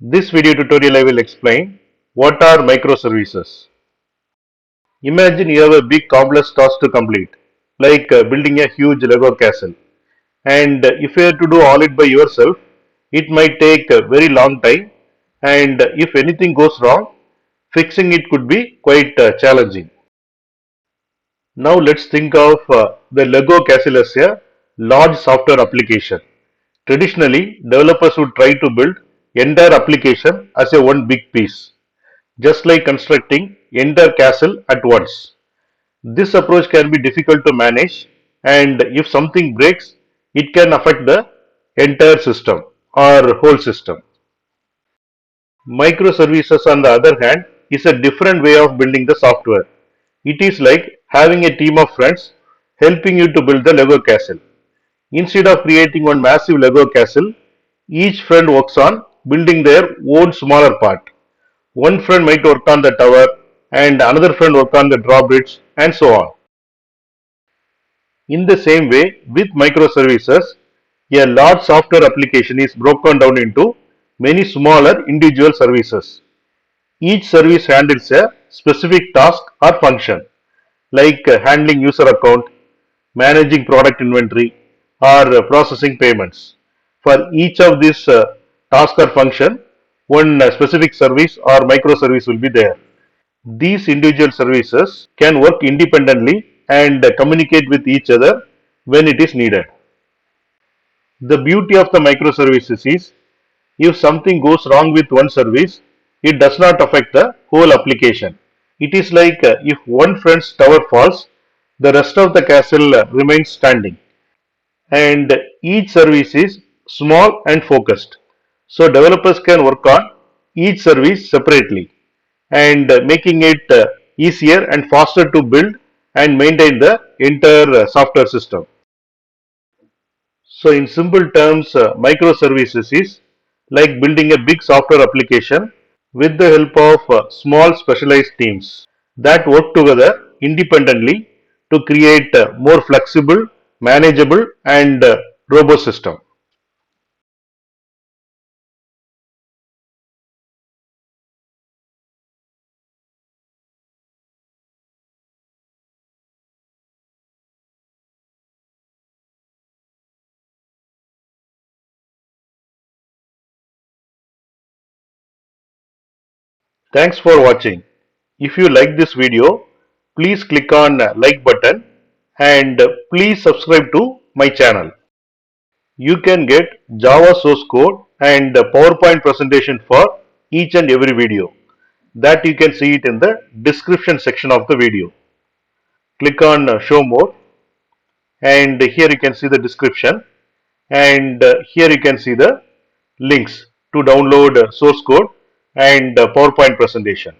This video tutorial I will explain what are microservices. Imagine you have a big complex task to complete, like building a huge Lego castle. And if you have to do all it by yourself, it might take a very long time. And if anything goes wrong, fixing it could be quite challenging. Now let's think of the Lego castle as a large software application. Traditionally, developers would try to build entire application as a one big piece, just like constructing entire castle at once. This approach can be difficult to manage, and if something breaks, it can affect the entire system or whole system. Microservices, on the other hand, is a different way of building the software. It is like having a team of friends helping you to build the Lego castle. Instead of creating one massive Lego castle, each friend works on building their own smaller part. One friend might work on the tower and another friend work on the drawbridge and so on. In the same way, with microservices, a large software application is broken down into many smaller individual services. Each service handles a specific task or function, like handling user account, managing product inventory, or processing payments. For each of these task or function, one specific service or microservice will be there. These individual services can work independently and communicate with each other when it is needed. The beauty of the microservices is if something goes wrong with one service, it does not affect the whole application. It is like if one friend's tower falls, the rest of the castle remains standing. And each service is small and focused. So developers can work on each service separately and making it easier and faster to build and maintain the entire software system. So in simple terms, microservices is like building a big software application with the help of small specialized teams that work together independently to create a more flexible, manageable and robust system. Thanks for watching. If you like this video, please click on like button and please subscribe to my channel. You can get Java source code and PowerPoint presentation for each and every video. That you can see it in the description section of the video. Click on show more and here you can see the description and here you can see the links to download source code and PowerPoint presentation.